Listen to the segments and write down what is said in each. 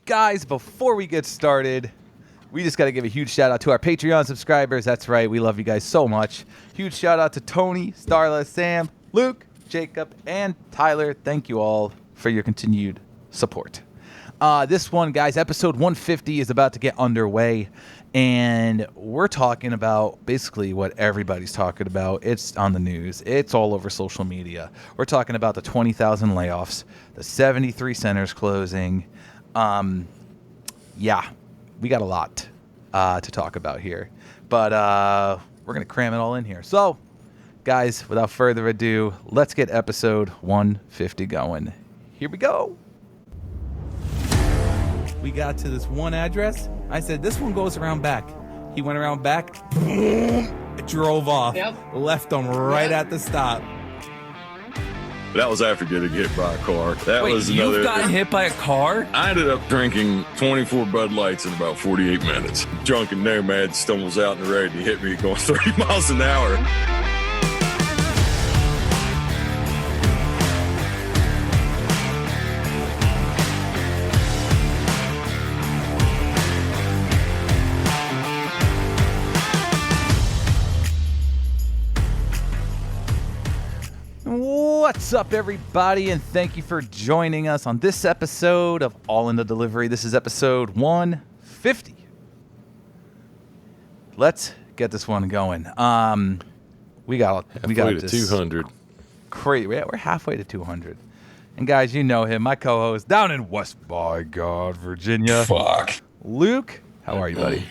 Guys, before we get started, we just got to give a huge shout out to our Patreon subscribers. That's right, we love you guys so much. Huge shout out to Tony, Starla, Sam, Luke, Jacob, and Tyler. Thank you all for your continued support. This one, guys, episode 150 is about to get underway, and we're talking about basically what everybody's talking about. It's on the news. It's all over social media. We're talking about the 20,000 layoffs, the 73 centers closing. Yeah, we got a lot to talk about here, but we're going to cram it all in here. So, guys, without further ado, let's get episode 150 going. Here we go. We got to this one address. I said, this one goes around back. He went around back, boom, drove off, left them right at the stop. That was after getting hit by a car. Wait, you got hit by a car? I ended up drinking 24 Bud Lights in about 48 minutes. Drunken nomad stumbles out in the road and he hit me going 30 miles an hour. What's up, everybody, and thank you for joining us on this episode of All in the Delivery. This is episode 150. Let's get this one going. We got this 200. Great. We're halfway to 200. And guys, you know him, my co-host down in West by God, Virginia. Fuck. Luke, how are you, buddy?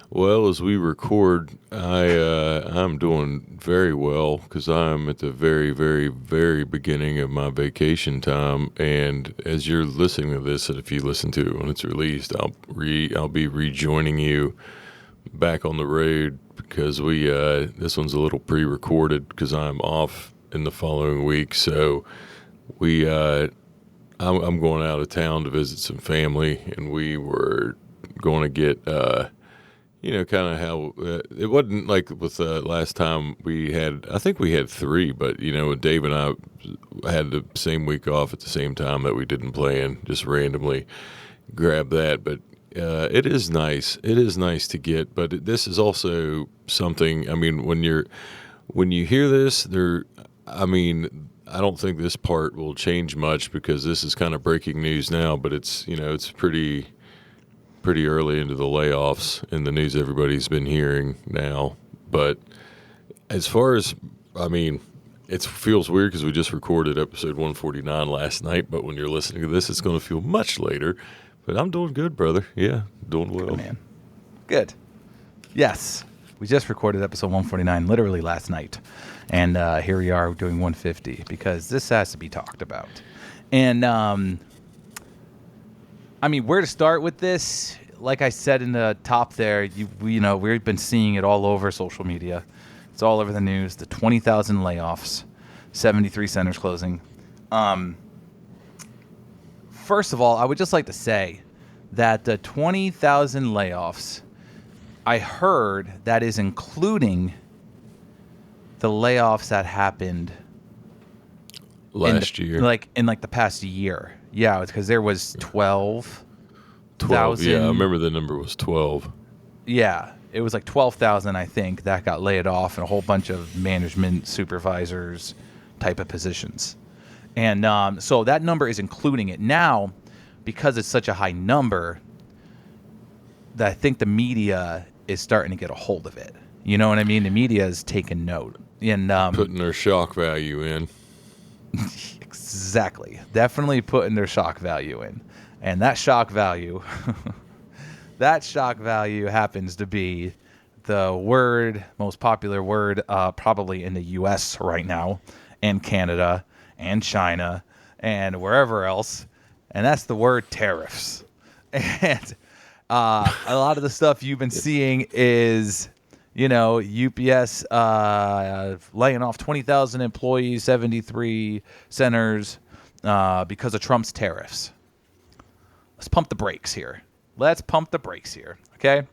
Well, as we record, I'm doing very well because I'm at the very, very, very beginning of my vacation time. And as you're listening to this, and if you listen to it when it's released, I'll be rejoining you back on the road because this one's a little pre-recorded because I'm off in the following week. So I'm going out of town to visit some family, and we were going to get. Kind of how it wasn't like with last time I think we had 3, but, Dave and I had the same week off at the same time that we didn't plan, just randomly grab that. But it is nice. It is nice to get, but this is also something, I mean, when you hear this, I don't think this part will change much because this is kind of breaking news now, but it's pretty early into the layoffs in the news everybody's been hearing now. But as far as, it feels weird because we just recorded episode 149 last night, but when you're listening to this, it's going to feel much later. But I'm doing good, brother. Yeah, doing well. Good, man. Good. Yes, we just recorded episode 149 literally last night. And here we are doing 150 because this has to be talked about. And, where to start with this? Like I said in the top there, we've been seeing it all over social media. It's all over the news. The 20,000 layoffs, 73 centers closing. First of all, I would just like to say that the 20,000 layoffs, I heard that is including the layoffs that happened last year, in the past year. Yeah, it's because there was 12. Yeah, I remember the number was 12. Yeah, it was like 12,000, I think, that got laid off, and a whole bunch of management supervisors type of positions. And so that number is including it. Now, because it's such a high number, that I think the media is starting to get a hold of it. You know what I mean? The media is taking note. And putting their shock value in. Exactly. Definitely putting their shock value in. And that shock value, happens to be the most popular word probably in the U.S. right now, and Canada, and China, and wherever else. And that's the word tariffs. And a lot of the stuff you've been seeing is, UPS laying off 20,000 employees, 73 centers because of Trump's tariffs. Let's pump the brakes here. Okay?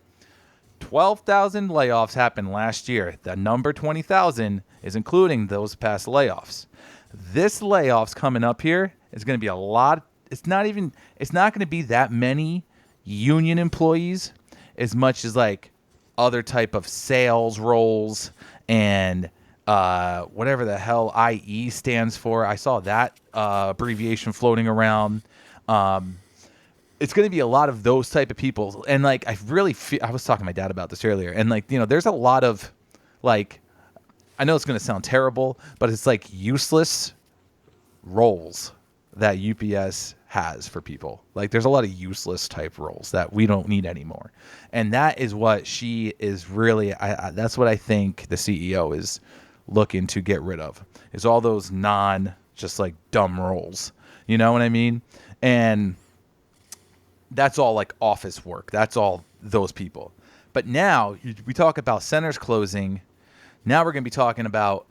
12,000 layoffs happened last year. The number 20,000 is including those past layoffs. This layoffs coming up here is going to be a lot it's not going to be that many union employees as much as like other type of sales roles and whatever the hell IE stands for. I saw that abbreviation floating around. It's going to be a lot of those type of people. And like, I really feel, I was talking to my dad about this earlier, and like, there's a lot of like, I know it's going to sound terrible, but it's like useless roles that UPS has for people. Like, there's a lot of useless type roles that we don't need anymore. And that is what she is really, that's what I think the CEO is looking to get rid of, is all those just like dumb roles. You know what I mean? And that's all like office work. That's all those people. But now we talk about centers closing. Now we're going to be talking about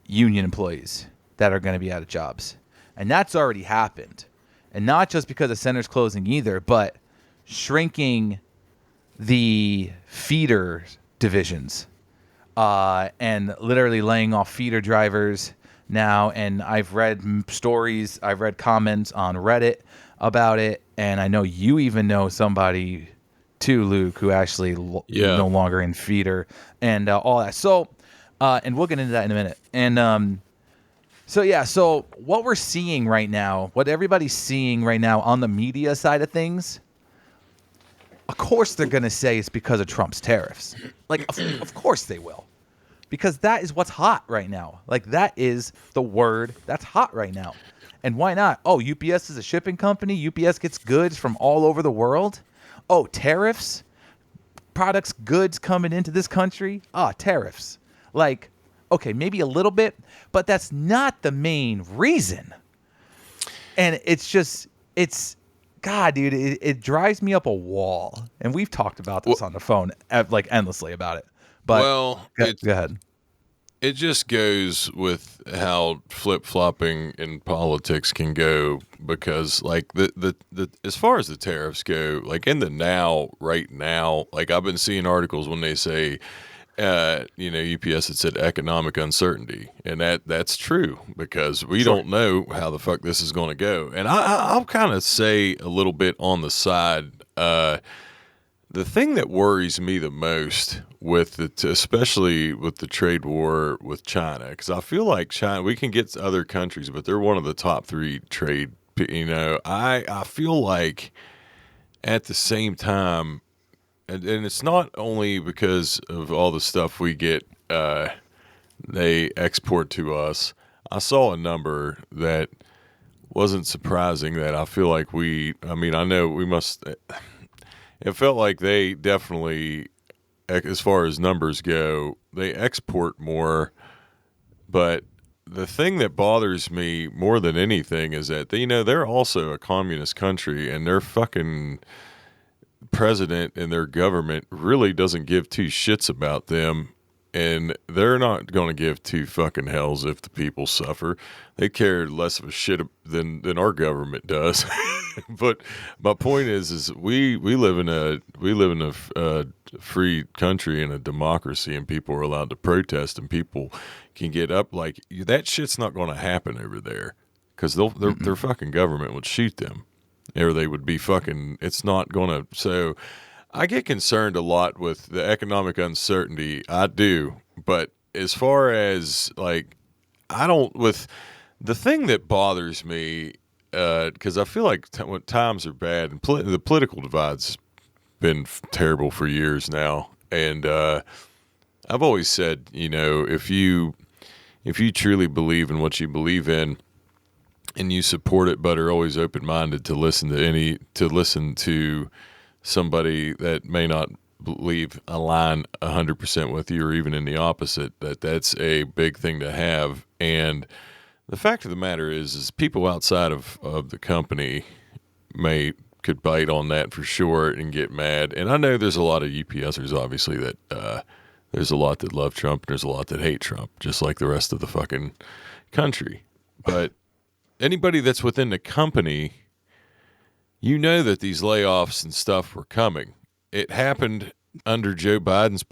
union employees that are going to be out of jobs. And that's already happened. And not just because of centers closing either, but shrinking the feeder divisions and literally laying off feeder drivers now. And I've read stories, I've read comments on Reddit about it. And I know you even know somebody too, Luke, who actually no longer in feeder and all that. So, and we'll get into that in a minute. And so what we're seeing right now, what everybody's seeing right now on the media side of things, of course they're going to say it's because of Trump's tariffs. Like, of course they will. Because that is what's hot right now. Like, that is the word that's hot right now. And why not? Oh, UPS is a shipping company. UPS gets goods from all over the world. Oh, tariffs? Products, goods coming into this country? Tariffs. Like, okay, maybe a little bit, but that's not the main reason. And God, dude, it drives me up a wall. And we've talked about this on the phone, like endlessly about it. But go ahead. It just goes with how flip-flopping in politics can go, because like the as far as the tariffs go, like in the right now, like I've been seeing articles when they say UPS had said economic uncertainty, and that's true, because we don't know how the fuck this is going to go. And I'll kind of say a little bit on the side. The thing that worries me the most with especially with the trade war with China, because I feel like China, we can get to other countries, but they're one of the top 3 trade. I feel like at the same time. And it's not only because of all the stuff we get, they export to us. I saw a number that wasn't surprising, that I feel like I know we must, it felt like they definitely, as far as numbers go, they export more. But the thing that bothers me more than anything is that, they're also a communist country, and they're fucking president and their government really doesn't give 2 shits about them, and they're not going to give 2 fucking hells if the people suffer. They care less of a shit than our government does. But my point is we live in a free country and a democracy, and people are allowed to protest, and people can get up. Like, that shit's not going to happen over there, because their fucking government would shoot them. Or they would be fucking, it's not going to. So I get concerned a lot with the economic uncertainty. I do. But as far as like, with the thing that bothers me, because I feel like when times are bad, and the political divide's been terrible for years now. And I've always said, if you truly believe in what you believe in, and you support it, but are always open-minded to listen to somebody that may not align 100% with you, or even in the opposite, that's a big thing to have. And the fact of the matter is people outside of the company could bite on that for sure and get mad. And I know there's a lot of UPSers, obviously, that there's a lot that love Trump, and there's a lot that hate Trump, just like the rest of the fucking country. But anybody that's within the company, that these layoffs and stuff were coming. It happened under Joe Biden's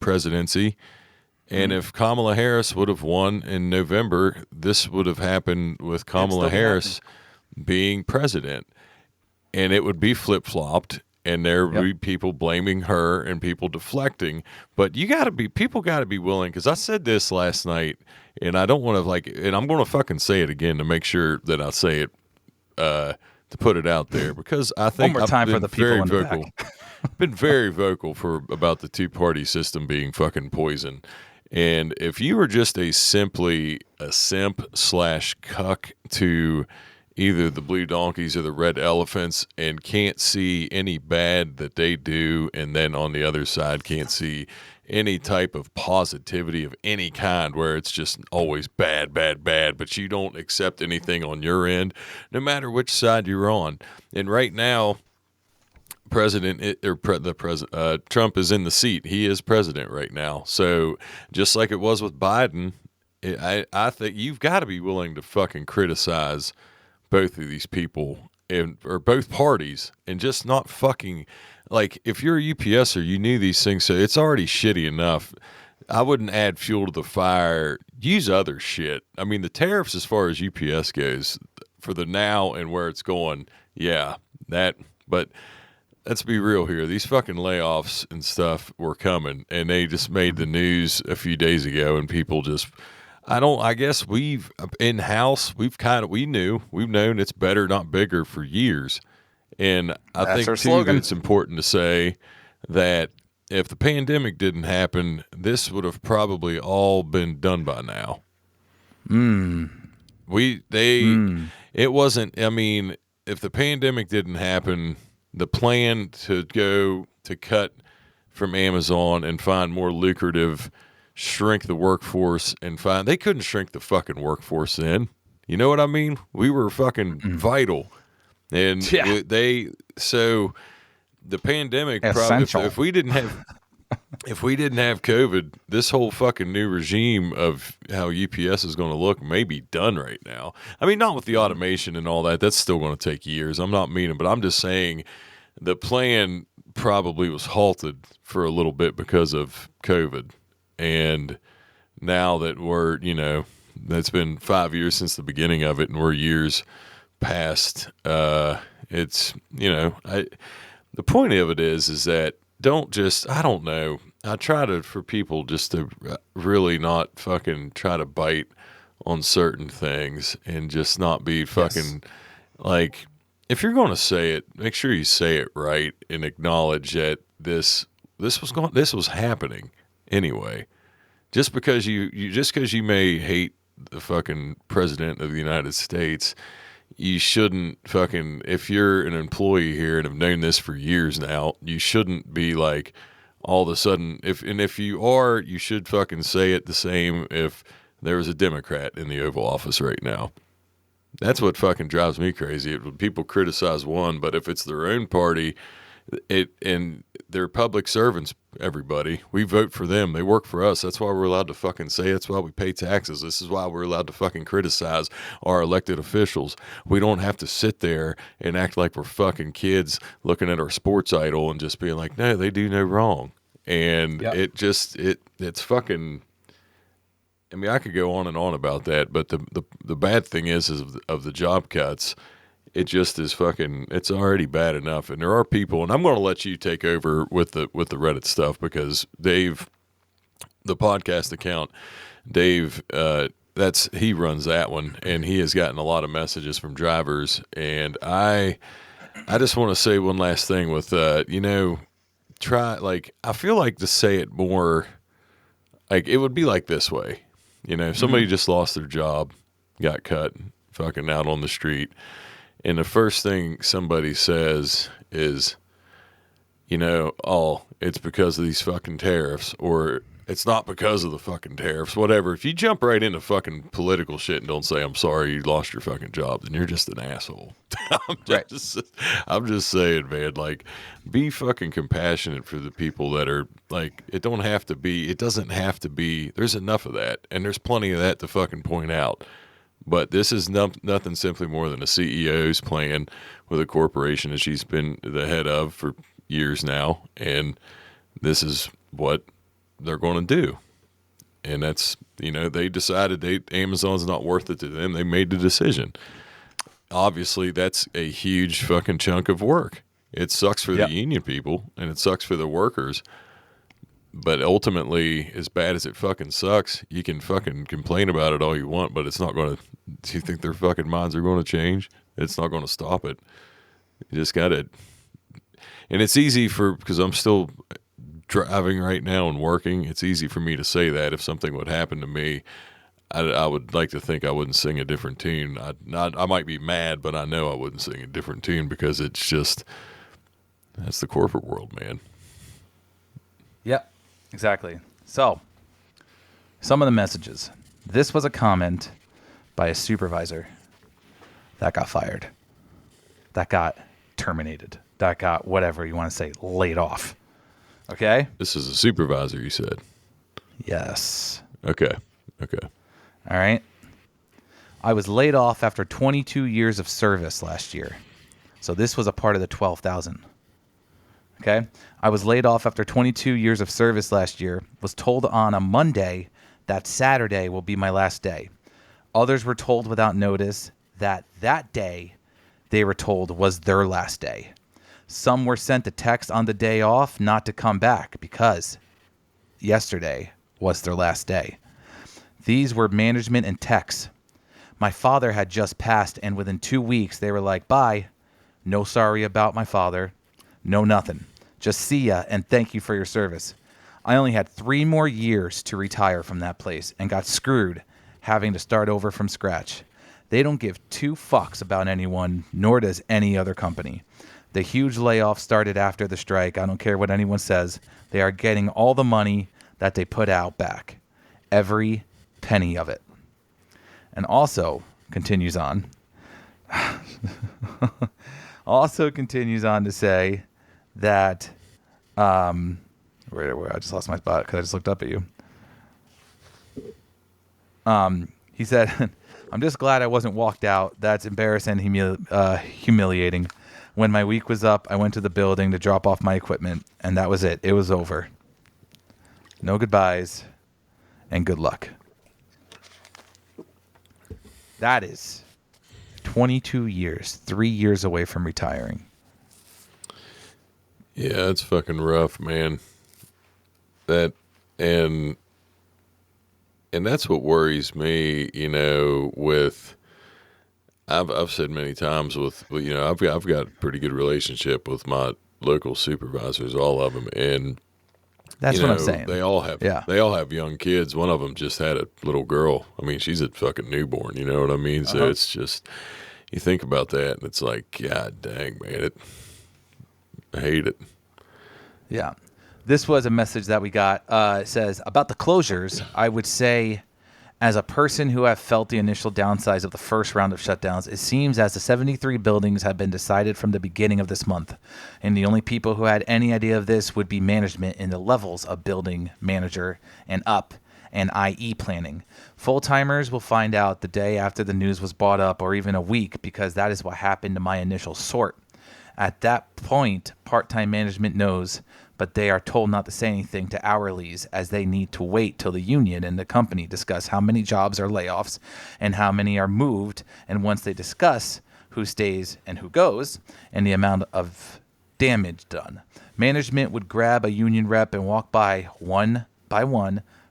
presidency, and if Kamala Harris would have won in November, this would have happened with Kamala Harris. being president, and it would be flip-flopped, and there would be people blaming her and people deflecting. But people got to be willing, because I said this last night, and I don't want to and I'm going to fucking say it again to make sure that I say it, to put it out there, because I think One more time for the people in the back. Been very vocal about the two-party system being fucking poison. And if you were just simply a simp/cuck to either the Blue Donkeys or the Red Elephants and can't see any bad that they do, and then on the other side can't see any type of positivity of any kind, where it's just always bad, bad, bad, but you don't accept anything on your end, no matter which side you're on. And right now, Trump is in the seat. He is president right now. So just like it was with Biden, I think you've got to be willing to fucking criticize both of these people or both parties, and just not fucking, like, if you're a UPSer, you knew these things, so it's already shitty enough. I wouldn't add fuel to the fire. Use other shit. I mean, the tariffs, as far as UPS goes, for the now and where it's going, but let's be real here. These fucking layoffs and stuff were coming, and they just made the news a few days ago, and people just, I guess we've in-house, we've known it's better, not bigger for years. And I think too that it's important to say that if the pandemic didn't happen, this would have probably all been done by now. It wasn't, I mean, if the pandemic didn't happen, the plan to go to cut from Amazon and find more lucrative, shrink the workforce they couldn't shrink the fucking workforce then. You know what I mean? We were fucking vital. And so the pandemic, probably, if we didn't have COVID, this whole fucking new regime of how UPS is going to look may be done right now. I mean, not with the automation and all that. That's still going to take years. I'm not meaning, but I'm just saying the plan probably was halted for a little bit because of COVID. And now that we're, it's been 5 years since the beginning of it, and we're years past, it's, the point of it is that I don't know. I try for people just to really not fucking try to bite on certain things and just not be fucking like, if you're going to say it, make sure you say it right and acknowledge that this was happening anyway. Just because you may hate the fucking president of the United States, you shouldn't fucking, if you're an employee here and have known this for years now, you shouldn't be like, all of a sudden, if you are, you should fucking say it the same if there was a Democrat in the Oval Office right now. That's what fucking drives me crazy. When people criticize one, but if it's their own party, and they're public servants, everybody. We vote for them. They work for us. That's why we're allowed to fucking say it. That's why we pay taxes. This is why we're allowed to fucking criticize our elected officials. We don't have to sit there and act like we're fucking kids looking at our sports idol and just being like, no, they do no wrong. And it's fucking, I mean, I could go on and on about that, but the bad thing is of the job cuts, it just is fucking, it's already bad enough. And there are people, and I'm going to let you take over with the Reddit stuff, because Dave, the podcast account, Dave, he runs that one, and he has gotten a lot of messages from drivers. And I just want to say one last thing with, I feel like to say it more, like it would be like this way, if somebody just lost their job, got cut, fucking out on the street, and the first thing somebody says is, it's because of these fucking tariffs, or it's not because of the fucking tariffs, whatever. If you jump right into fucking political shit and don't say, I'm sorry you lost your fucking job, then you're just an asshole. I'm just saying, man, like, be fucking compassionate for the people that are, like, it doesn't have to be, there's enough of that, and there's plenty of that to fucking point out. But this is nothing simply more than a CEO's plan with a corporation that she's been the head of for years now. And this is what they're going to do. And that's, they decided Amazon's not worth it to them. They made the decision. obviously that's a huge fucking chunk of work. It sucks for the union people and it sucks for the workers. But ultimately, as bad as it fucking sucks, you can fucking complain about it all you want, but it's not going to. Do you think their fucking minds are going to change? It's not going to stop it. You just got to. And it's easy because I'm still driving right now and working. It's easy for me to say that if something would happen to me, I would like to think I wouldn't sing a different tune. I might be mad, but I know I wouldn't sing a different tune because it's just that's the corporate world, man. Yep. Exactly. So, some of the messages. This was a comment by a supervisor that got fired, that got terminated, that got whatever you want to say, laid off. Okay? This is a supervisor, you said. Yes. Okay. All right. I was laid off after 22 years of service last year. So this was a part of the 12,000. Okay. I was laid off after 22 years of service last year, was told on a Monday that Saturday will be my last day. Others were told without notice that day they were told was their last day. Some were sent a text on the day off not to come back because yesterday was their last day. These were management and techs. My father had just passed, and within 2 weeks they were like, bye. No sorry about my father. No nothing. Just see ya and thank you for your service. I only had 3 more years to retire from that place and got screwed having to start over from scratch. They don't give 2 fucks about anyone, nor does any other company. The huge layoff started after the strike. I don't care what anyone says. They are getting all the money that they put out back. Every penny of it. And also continues on. To say that where I just lost my spot because I just looked up at you. He said, I'm just glad I wasn't walked out. That's embarrassing and humiliating. When my week was up, I went to the building to drop off my equipment, and that was it. It was over. No goodbyes, and good luck. That is 22 years, 3 years away from retiring. Yeah, it's fucking rough, man. And that's what worries me, with I've said many times I've got a pretty good relationship with my local supervisors, all of them, and that's what I'm saying. They all have young kids. One of them just had a little girl. I mean, she's a fucking newborn, you know what I mean? So it's just, you think about that and it's like, God dang, man, I hate it. Yeah. This was a message that we got. It says, about the closures, I would say, as a person who have felt the initial downsides of the first round of shutdowns, it seems as the 73 buildings have been decided from the beginning of this month. And the only people who had any idea of this would be management in the levels of building manager and up and IE planning. Full-timers will find out the day after the news was brought up or even a week because that is what happened to my initial sort. At that point, part-time management knows, but they are told not to say anything to hourlies as they need to wait till the union and the company discuss how many jobs are layoffs and how many are moved. And once they discuss who stays and who goes and the amount of damage done, management would grab a union rep and walk by one,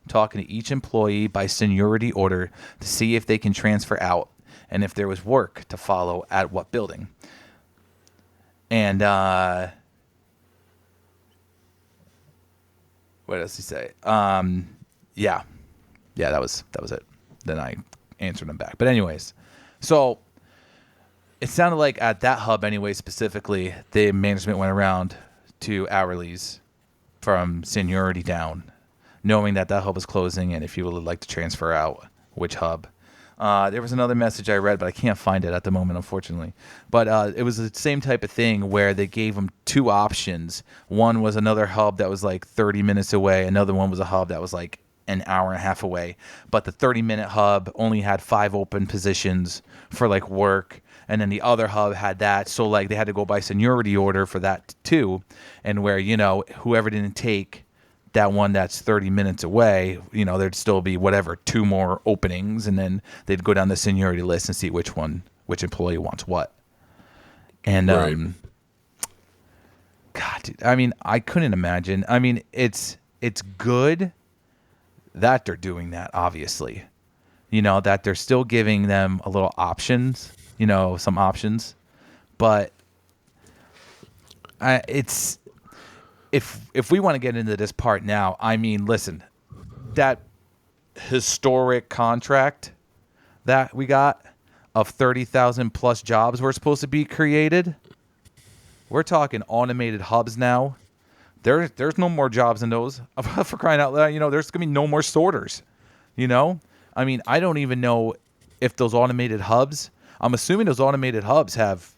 talking to each employee by seniority order to see if they can transfer out and if there was work to follow at what building. And what does he say? Yeah, that was it. Then I answered him back. But anyways, so it sounded like at that hub anyway, specifically, the management went around to hourlies from seniority down, knowing that hub was closing and if you would like to transfer out, which hub. There was another message I read, but I can't find it at the moment, unfortunately. But it was the same type of thing where they gave them 2 options. One was another hub that was like 30 minutes away. Another one was a hub that was like an hour and a half away. But the 30-minute hub only had 5 open positions for like work. And then the other hub had that. So like they had to go by seniority order for that too. And where, whoever didn't take that one that's 30 minutes away, there'd still be 2 more openings, and then they'd go down the seniority list and see which one which employee wants what. And Right. God, dude, I mean, I couldn't imagine. I mean, it's good that they're doing that, obviously. You know, that they're still giving them a little options, you know, some options. But it's if we want to get into this part now, I mean, listen, that historic contract that we got of 30,000 plus jobs were supposed to be created. We're talking automated hubs now. There's no more jobs in those. For crying out loud, you know, there's going to be no more sorters. You know? I mean, I don't even know if those automated hubs, I'm assuming those automated hubs have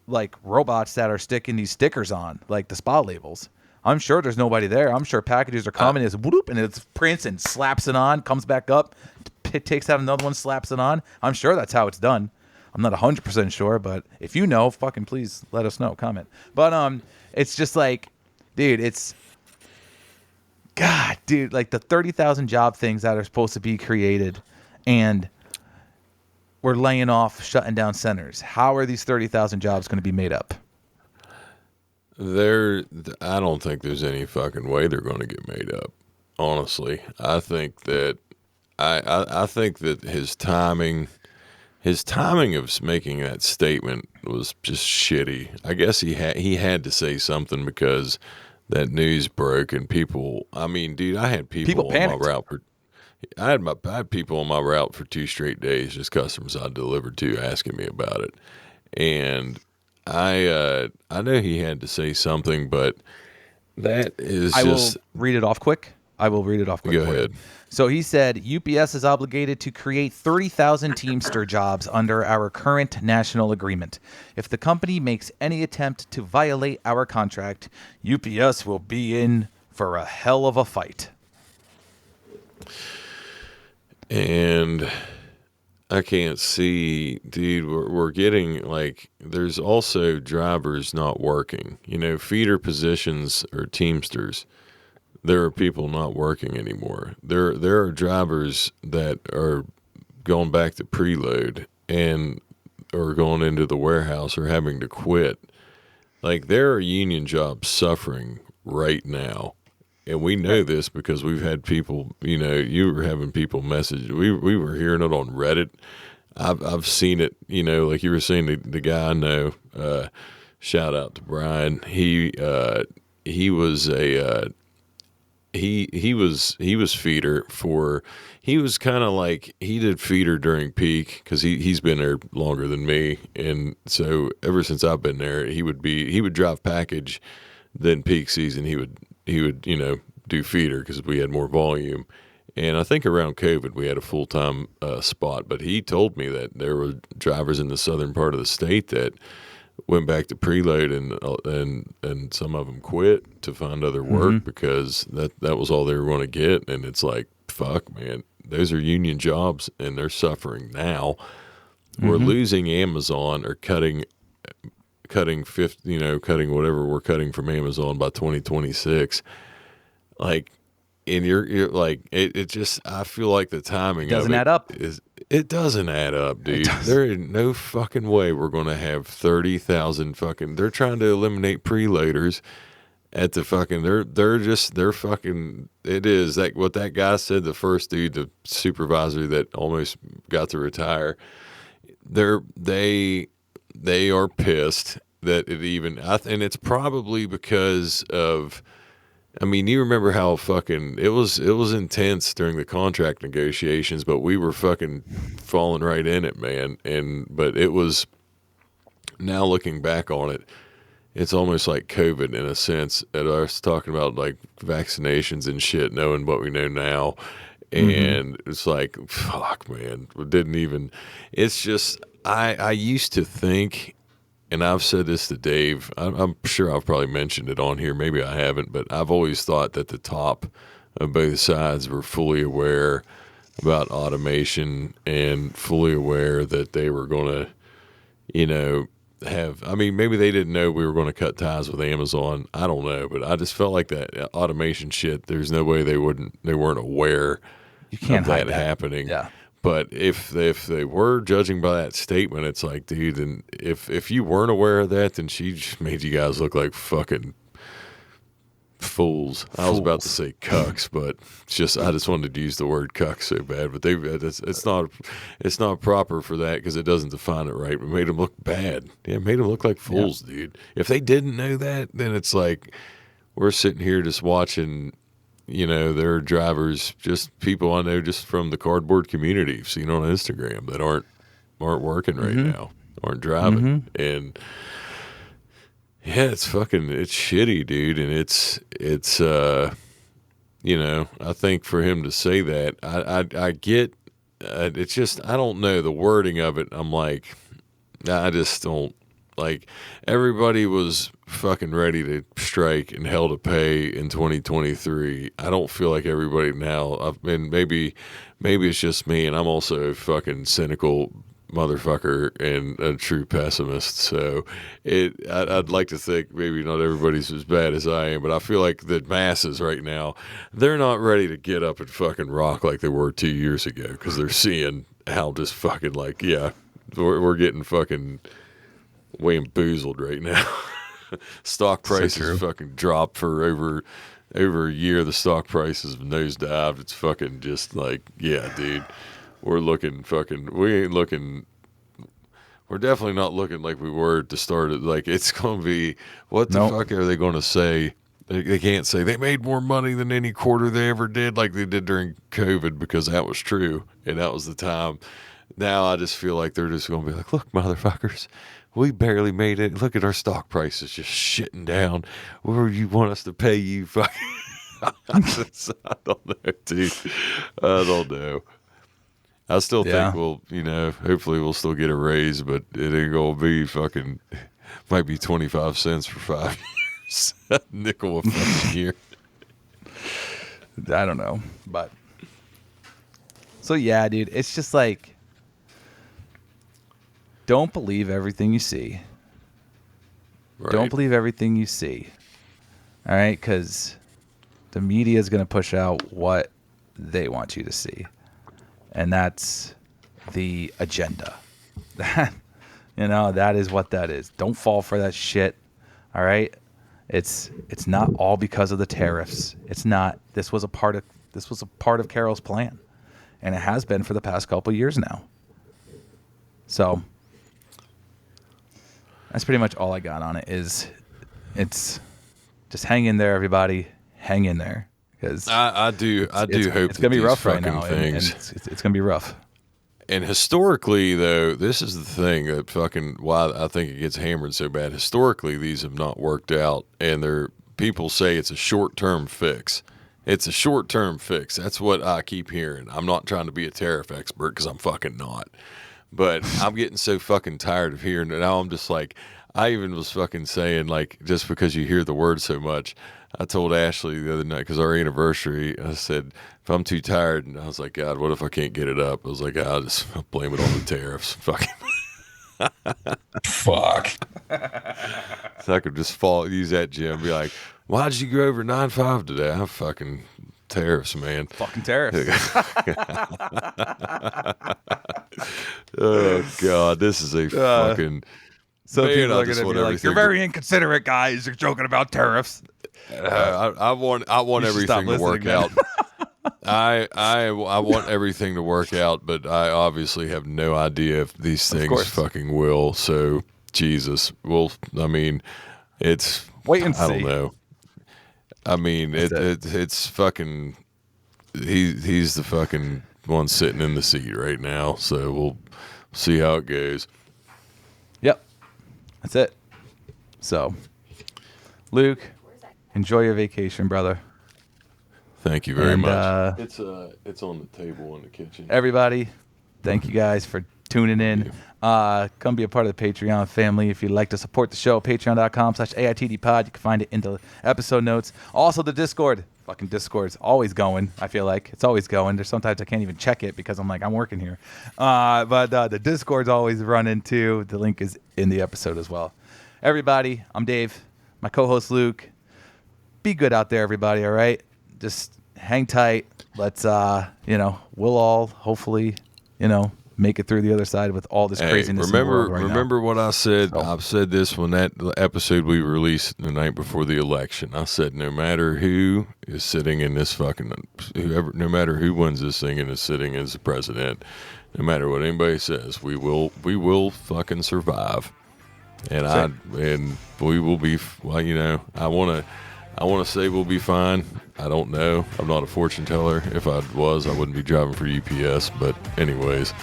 like robots that are sticking these stickers on, like the spot labels. I'm sure there's nobody there. I'm sure packages are coming, it's whoop, and it's prints and slaps it on, comes back up, takes out another one, slaps it on. I'm sure that's how it's done. I'm not 100% sure, but if you know, fucking please let us know, comment. But it's just like, dude, it's God, dude, like the 30,000 job things that are supposed to be created, and we're laying off, shutting down centers. How are these 30,000 jobs going to be made up? I don't think there's any fucking way they're going to get made up. Honestly, I think that I think that his timing of making that statement was just shitty. I guess he had to say something because that news broke and people. I mean, dude, I had people on panicked. my route for. I had people on my route for 2 straight days, just customers I delivered to, asking me about it, and I know he had to say something, but that is I just. will read it off quick. Go for you. ahead. So he said, UPS is obligated to create 30,000 Teamster jobs under our current national agreement. If the company makes any attempt to violate our contract, UPS will be in for a hell of a fight. And I can't see, dude, we're getting, like, there's also drivers not working. You know, feeder positions or Teamsters, there are people not working anymore. There are drivers that are going back to preload and or going into the warehouse or having to quit. Like, there are union jobs suffering right now. And we know this because we've had people, you know, you were having people message. We were hearing it on Reddit. I've seen it, you know, like you were saying, the guy I know, shout out to Brian. He was a, he was feeder for, he was kind of like, he did feeder during peak because he's been there longer than me. And so ever since I've been there, he would drive package. Then peak season, he would, you know, do feeder because we had more volume. And I think around COVID, we had a full-time spot. But he told me that there were drivers in the southern part of the state that went back to preload and some of them quit to find other work because that was all they were going to get. And it's like, fuck, man, those are union jobs and they're suffering now. We're losing Amazon or cutting whatever we're cutting from Amazon by 2026. Like, and you're like, it just, I feel like the timing Doesn't of it add up. it doesn't add up, dude. There is no fucking way we're going to have 30,000 fucking, they're trying to eliminate preloaders at the fucking, they're fucking, it is like what that guy said, the first dude, the supervisor that almost got to retire. They are pissed that it even, and it's probably because of, I mean, you remember how fucking, it was intense during the contract negotiations, but we were fucking falling right in it, man. But it was, now looking back on it, it's almost like COVID in a sense. And I was talking about like vaccinations and shit, knowing what we know now. And it's like, fuck, man, it didn't even, it's just, I used to think, and I've said this to Dave, I'm sure I've probably mentioned it on here, maybe I haven't, but I've always thought that the top of both sides were fully aware about automation and fully aware that they were going to, you know, I mean, maybe they didn't know we were going to cut ties with Amazon. I don't know, but I just felt like that automation shit, there's no way they weren't aware You can't of hide that happening. Yeah. But if they were judging by that statement, it's like, dude, and if you weren't aware of that, then she just made you guys look like fucking fools. I was about to say cucks, but I just wanted to use the word cuck so bad. But it's not proper for that because it doesn't define it right. It made them look bad. Yeah, it made them look like fools, dude. If they didn't know that, then it's like we're sitting here just watching. There are drivers, just people I know just from the cardboard community, seen on Instagram that aren't working right now, aren't driving, and yeah, it's shitty, dude, and it's I think for him to say that, I get, it's just I don't know the wording of it. I'm like, I just don't. Like, everybody was fucking ready to strike and hell to pay in 2023. I don't feel like everybody now. Maybe it's just me, and I'm also a fucking cynical motherfucker and a true pessimist. So I'd like to think maybe not everybody's as bad as I am, but I feel like the masses right now, they're not ready to get up and fucking rock like they were 2 years ago because they're seeing how just fucking like, yeah, we're getting fucking bamboozled right now. Stock prices fucking dropped for over a year. The stock prices have nosedived. It's fucking just like, yeah, dude, we're definitely not looking like we were at the start of, like, it's gonna be, what the fuck are they gonna say? They can't say they made more money than any quarter they ever did, like they did during COVID, because that was true and that was the time. Now I just feel like they're just gonna be like, look, motherfuckers, we barely made it. Look at our stock prices just shitting down. Where do you want us to pay you? Fucking, I don't know, dude. I don't know. I still think hopefully we'll still get a raise, but it ain't gonna be fucking. Might be 25 cents for 5 years. Nickel a fucking year. I don't know, but so yeah, dude. It's just like, don't believe everything you see. Right. Don't believe everything you see. All right, because the media is going to push out what they want you to see, and that's the agenda. That is what that is. Don't fall for that shit. All right, it's not all because of the tariffs. It's not. This was a part of Carol's plan, and it has been for the past couple years now. So that's pretty much all I got on it. It's just hang in there, everybody. Hang in there, because I do hope it's gonna be rough right now, and it's gonna be rough. And historically, though, this is the thing that fucking why I think it gets hammered so bad. Historically, these have not worked out, and people say it's a short-term fix. It's a short-term fix. That's what I keep hearing. I'm not trying to be a tariff expert because I'm fucking not. But I'm getting so fucking tired of hearing it. Now I'm just like, I even was fucking saying, like, just because you hear the word so much, I told Ashley the other night, because our anniversary, I said, if I'm too tired, and I was like, God, what if I can't get it up? I was like, I'll just blame it on the tariffs. Fucking. Fuck. So I could just use that, Jim, and be like, why'd you go over 9.5 today? I'm fucking tariffs, man. Fucking tariffs. Oh, God, this is a fucking... So man, people are going to be like, you're very inconsiderate, guys. You're joking about tariffs. I want everything to work out. I want everything to work out, but I obviously have no idea if these things fucking will. So, Jesus. Well, I mean, it's... Wait and see. I don't know. I mean, it's fucking... He's the fucking one sitting in the seat right now, so we'll see how it goes. Yep. That's it. So, Luke, enjoy your vacation, brother. Thank you very much. It's on the table in the kitchen. Everybody, thank you guys for tuning in. Come be a part of the Patreon family. If you'd like to support the show, patreon.com/AITDpod. You can find it in the episode notes. Also, the Discord. Fucking Discord's always going. I feel like it's always going. There's sometimes I can't even check it because I'm like, I'm working here. But the Discord's always running too. The link is in the episode as well. Everybody, I'm Dave. My co-host Luke. Be good out there, everybody. All right, just hang tight. Let's we'll all hopefully make it through the other side with all this craziness. Remember, in the world right remember now. what I said? So. I've said this when that episode we released the night before the election. I said, no matter who is sitting in this no matter who wins this thing and is sitting as the president, no matter what anybody says, we will fucking survive. And we will be. Well, I want to say we'll be fine. I don't know. I'm not a fortune teller. If I was, I wouldn't be driving for UPS. But anyways.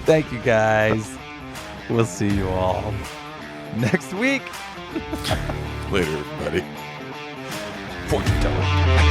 Thank you, guys. We'll see you all next week. Later, everybody. Fortune teller.